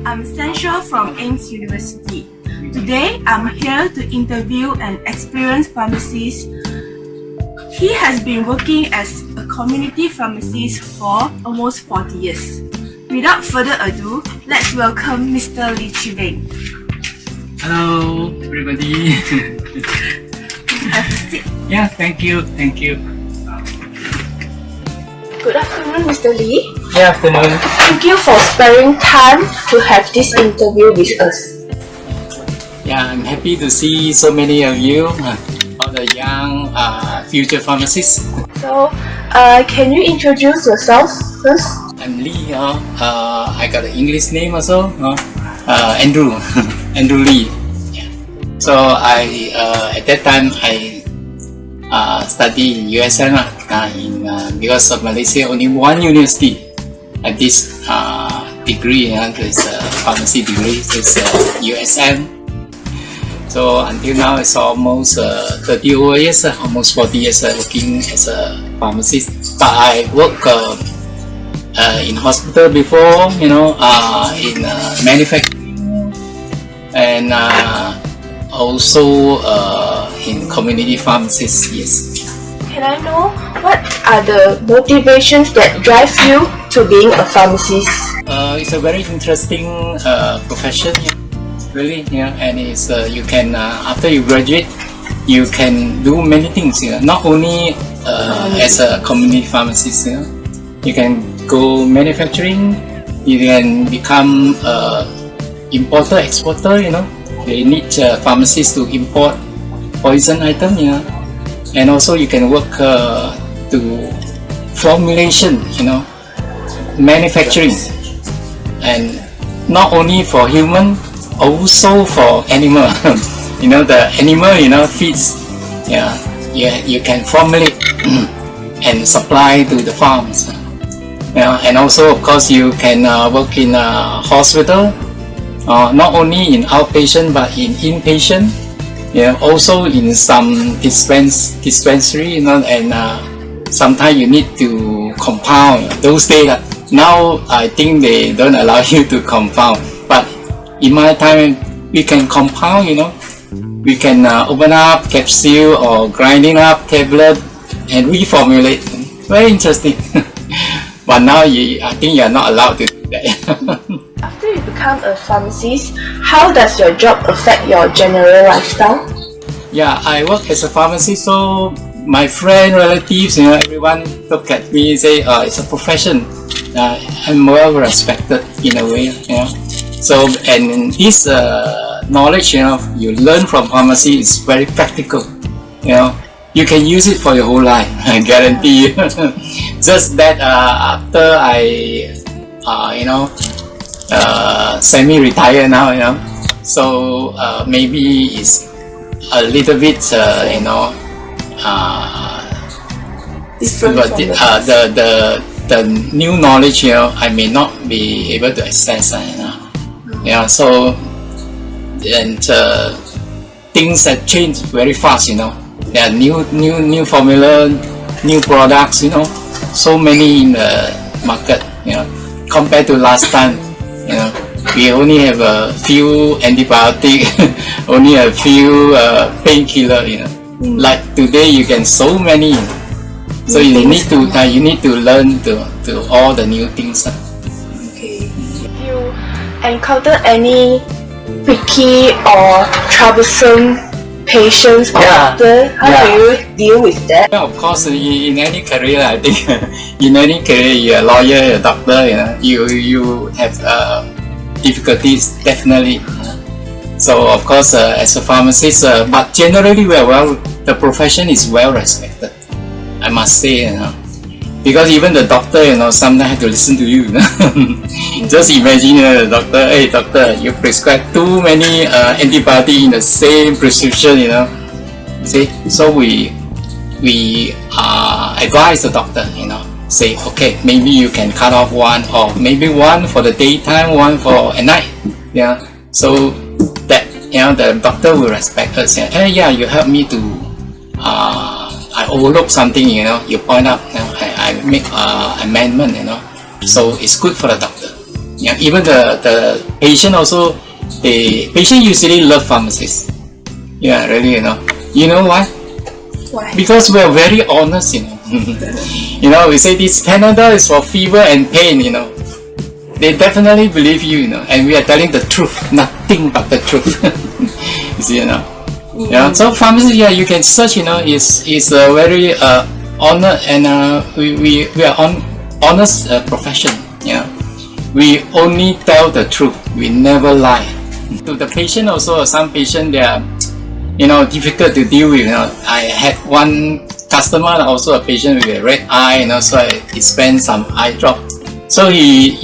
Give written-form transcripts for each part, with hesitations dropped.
I'm Central from Ames University. Today, I'm here to interview an experienced pharmacist. He has been working as a community pharmacist for almost 40 years. Without further ado, let's welcome Mr. Lee Chibeng. Hello, everybody. Have a seat. Yeah, thank you. Good afternoon, Mr. Lee. Good afternoon. Thank you for sparing time to have this interview with us. Yeah, I'm happy to see so many of you, all the young future pharmacists. So, can you introduce yourself first? I'm Lee. I got an English name also. Andrew. Andrew Lee. Yeah. So at that time I study in USM because of Malaysia only one university at this degree. This pharmacy degree is USM. So until now it's almost 30 over years, almost 40 years working as a pharmacist. But I work in hospital before, in manufacturing and also in community pharmacies. Yes. Can I know what are the motivations that drive you to being a pharmacist? It's a very interesting profession, really. And it's you can after you graduate, you can do many things. Not only as a community pharmacist. You can go manufacturing. You can become importer, exporter. They need pharmacists to import poison item. And also you can work to formulation. Manufacturing, and not only for human, also for animal. The animal feeds. You can formulate and supply to the farms. And also of course you can work in a hospital, not only in outpatient but in inpatient. Also in some dispensary. And sometimes you need to compound. Those days now I think they don't allow you to compound, but in my time we can compound. We can open up capsule or grinding up tablet and reformulate. Very interesting. But now I think you are not allowed to do that. After you become a pharmacist, how does your job affect your general lifestyle? Yeah, I work as a pharmacist, so my friend, relatives, everyone look at me and say, it's a profession. I'm well respected in a way. So, and this knowledge, you learn from pharmacy is very practical. You can use it for your whole life, I guarantee you. Just that after I, semi-retire now, so maybe it's a little bit, the new knowledge, I may not be able to access. So and things have changed very fast. There are new formula, new products. So many in the market. Compared to last time, we only have a few antibiotic, only a few painkiller. Like today, you can so many. So you need to learn to all the new things. Okay. If you encounter any picky or troublesome patients or doctor, how do you deal with that? Yeah, of course, in any career, I think in any career, you're a lawyer, a doctor, you have difficulties, definitely. So of course, as a pharmacist, but generally, the profession is well respected, I must say. Because even the doctor, sometimes have to listen to you. Just imagine the doctor, hey doctor, you prescribe too many antibiotics in the same prescription, See, so we advise the doctor, say, okay, maybe you can cut off one, or maybe one for the daytime, one for at night. So that the doctor will respect us. Hey, you help me to I overlook something, you point out, I make amendment, so it's good for the doctor. Even the patient also, the patient usually love pharmacists. Yeah, really, You know why? Why? Because we are very honest, we say this Panadol is for fever and pain, They definitely believe you, and we are telling the truth, nothing but the truth. You see, Yeah, so pharmacy, you can search, is a very honor, and we are honest profession. We only tell the truth. We never lie. To the patient also, some patient they are, difficult to deal with. I had one customer, also a patient with a red eye, so I dispensed some eye drop. So he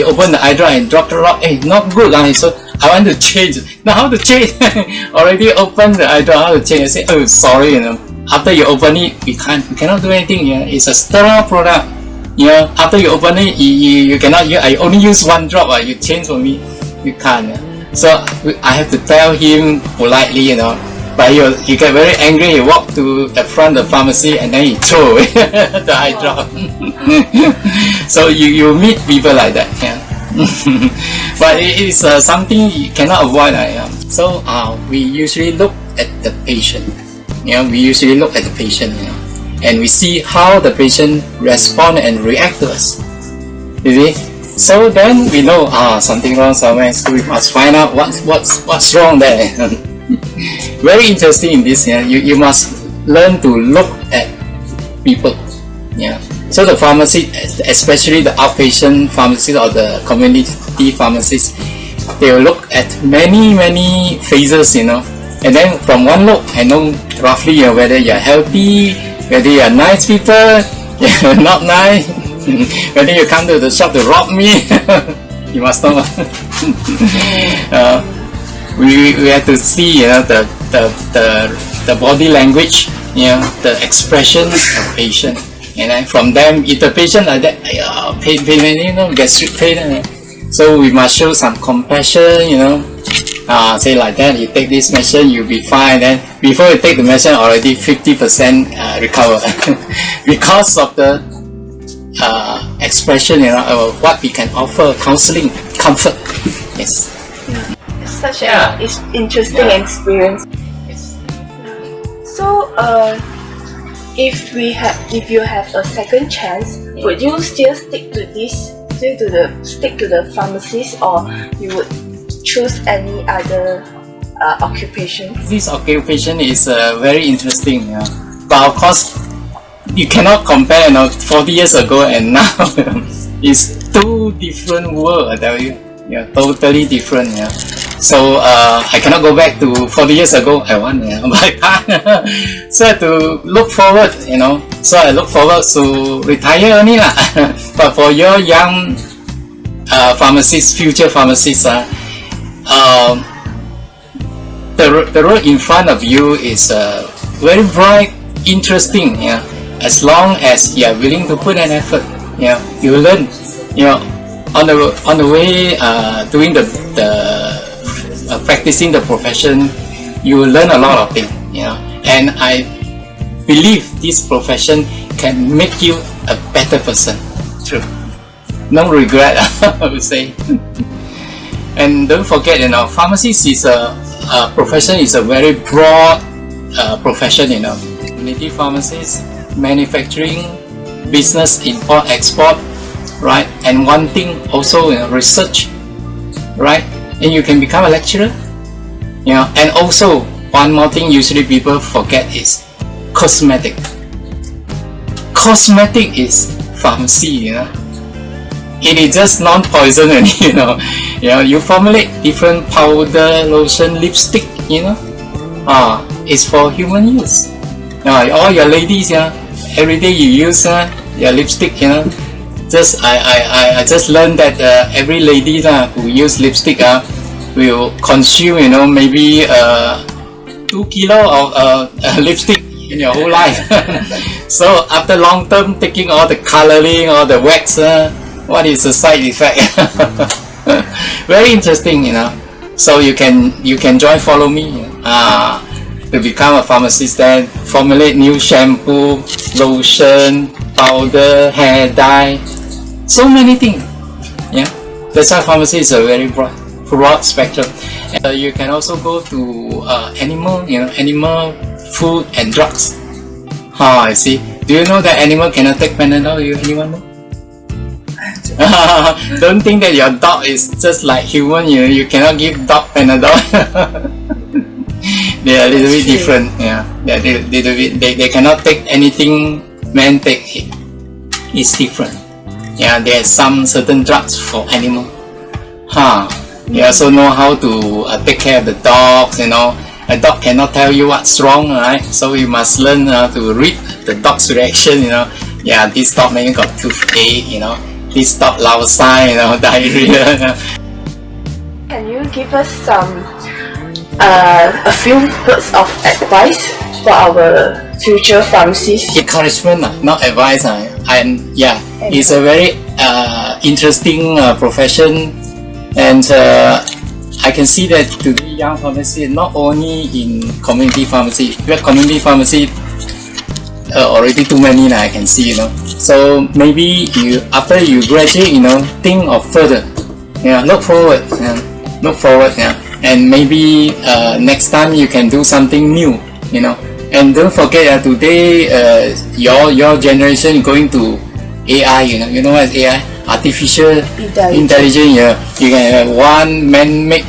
opened the eye drop and dropped the rock. Hey, not good. So I want to change. Now how to change? Already opened the eye drop. How to change? I say, oh, sorry. After you open it, we cannot do anything. It's a sterile product. After you open it, you cannot. I only use one drop. You change for me, you can't. So I have to tell him politely. But he get very angry. He walked to the front of the pharmacy and then he throw away the eye drop. So you meet people like that, But it is something you cannot avoid. So we usually look at the patient. We usually look at the patient, and we see how the patient respond and react to us. You see? So then we know something wrong somewhere. So we must find out what's wrong there. Very interesting in this. You must learn to look at people. So the pharmacy, especially the outpatient pharmacies or the community pharmacies, they will look at many phases, and then from one look, I know roughly whether you're healthy, whether you're nice people, you're not nice, whether you come to the shop to rob me. You must know. We have to see, the body language, the expression of patient, and then from them, if the patient like that, pain, gastric pain, so we must show some compassion, say like that, you take this medicine, you'll be fine. Then before you take the medicine, already 50% recover because of the expression, of what we can offer, counseling, comfort. Yes. Such an interesting experience. Yes. So, if you have a second chance, would you still stick to the pharmacist, or you would choose any other occupation? This occupation is very interesting, but of course you cannot compare 40 years ago and now. It's two different worlds, I tell you. Totally different. So I cannot go back to 40 years ago. I want, but I can't. So I have to look forward, So I look forward to retire only lah. But for your young pharmacists, future pharmacists, the road in front of you is very bright, interesting. As long as you are willing to put an effort, you learn. On the way doing the practicing the profession, you learn a lot of things. And I believe this profession can make you a better person. True. No regret, I would say. And don't forget, pharmacist is a profession is a very broad profession. Community pharmacists, manufacturing, business, import, export, right? And one thing also, research, right? And you can become a lecturer. And also one more thing usually people forget is cosmetic. Cosmetic is pharmacy. It is just non-poison, you formulate different powder, lotion, lipstick, it's for human use. All your ladies, every day you use your lipstick, just I just learned that every lady who use lipstick will consume, maybe 2 kilo of lipstick in your whole life. So after long term taking all the coloring, all the wax, what is the side effect? Very interesting, So you can follow me to become a pharmacist, then formulate new shampoo, lotion, powder, hair dye, so many things. That's why pharmacy is a very broad broad spectrum. You can also go to animal, animal food and drugs. I see. Do you know that animal cannot take Panadol? Anyone know? Don't think that your dog is just like human. You cannot give dog Panadol. They are a little bit different. Yeah, they are little bit. They cannot take anything man take. It's different. Yeah, there are some certain drugs for animal. You also know how to take care of the dogs. A dog cannot tell you what's wrong, right? So you must learn to read the dog's reaction. Yeah, this dog maybe got toothache. This dog lao sai, diarrhea. Can you give us a few words of advice for our future pharmacists? Encouragement, not advice. And yeah, it's a very interesting profession, and I can see that today young pharmacists not only in community pharmacy, because community pharmacy already too many I can see. So maybe after you graduate, think of further. Look forward. And maybe next time you can do something new. And don't forget today your generation is going to AI. You know what is AI? Artificial intelligence. You can have one man-made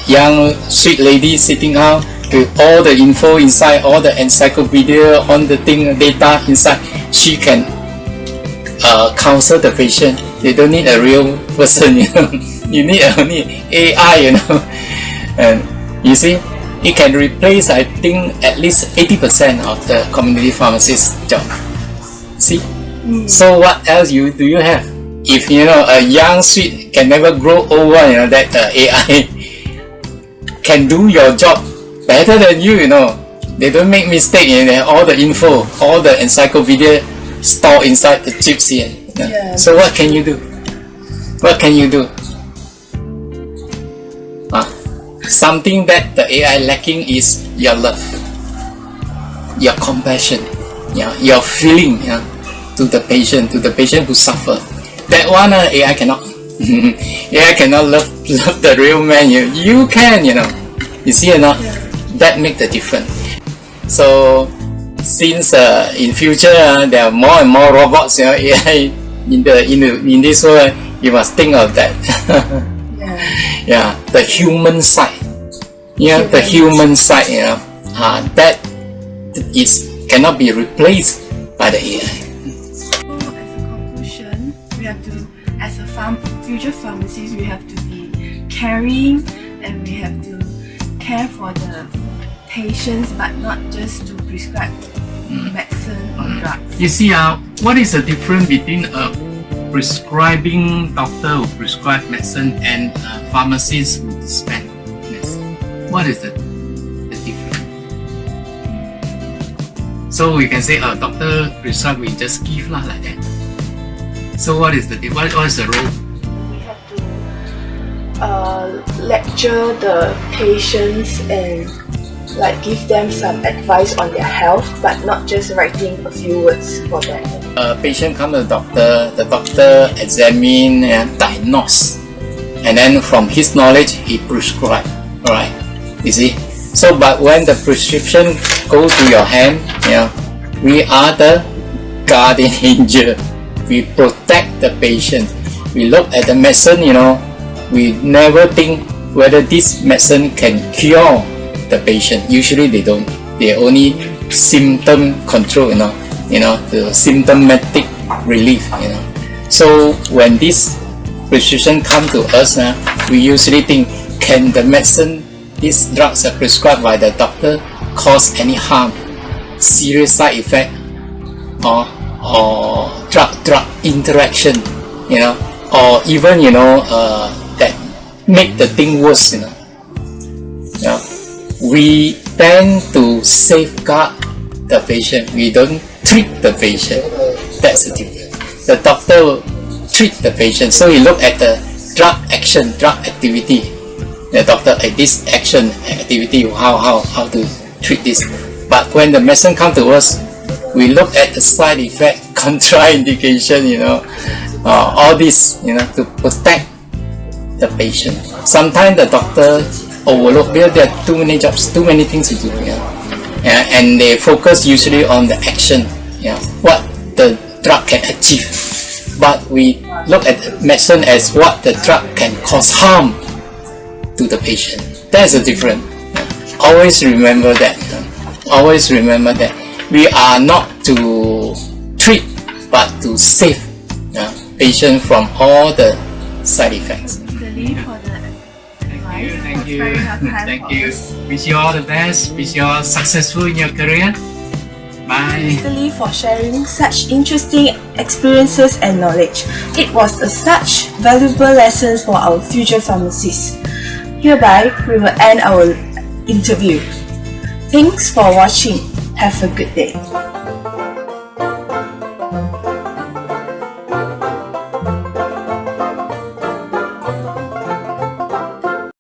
young sweet lady sitting out with all the info inside, all the encyclopedia, all the data inside. She can counsel the patient. They don't need a real person. You need only AI. And you see, it can replace, I think, at least 80% of the community pharmacist job. See? So what else do you have? If a young sweet can never grow over, that AI can do your job better than you. They don't make mistake. All the info, all the encyclopedia stored inside the chips here. So what can you do? What can you do? Something that the AI lacking is your love, your compassion, your feeling to the patient who suffer. That one AI cannot. AI cannot love the real man. You can, You see or not? That make the difference. So since in future there are more and more robots, AI in this world, you must think of that. The human side. The human side. That cannot be replaced by the AI. We have to, as a future pharmacist, we have to be caring, and we have to care for the patients, but not just to prescribe medicine or drugs. You see, what is the difference between a prescribing doctor who prescribe medicine and a pharmacist who dispense medicine? What is the difference? So we can say a doctor prescribe, we just give like that. So what is the role? We have to lecture the patients and give them some advice on their health, but not just writing a few words for them. A patient comes to the doctor examine and diagnose, and then from his knowledge he prescribe. Alright, you see. So, but when the prescription goes to your hand, we are the guardian angel. We protect the patient. We look at the medicine, we never think whether this medicine can cure the patient. Usually they don't. They only symptom control, the symptomatic relief, So when this prescription come to us, we usually think, can the medicine, these drugs are prescribed by the doctor, cause any harm, serious side effect, or drug interaction, or even that make the thing worse. We tend to safeguard the patient. We don't treat the patient. That's the difference. The doctor will treat the patient, so he look at the drug action, drug activity. The doctor at this action activity, how to treat this. But when the medicine come to us, we look at the side effect, contraindication, all this, to protect the patient. Sometimes the doctor overlook because there are too many jobs, too many things to do. And they focus usually on the action, what the drug can achieve. But we look at medicine as what the drug can cause harm to the patient. That's the difference. Always remember that. Always remember that we are not to treat but to save patient from all the side effects. Mr. Lee, for the advice. Thank you. For sparing your time Thank for you. us. Wish you all the best. Wish you all successful in your career. Bye. Mr. Lee, for sharing such interesting experiences and knowledge. It was such valuable lessons for our future pharmacists. Hereby, we will end our interview. Thanks for watching. Have a good day.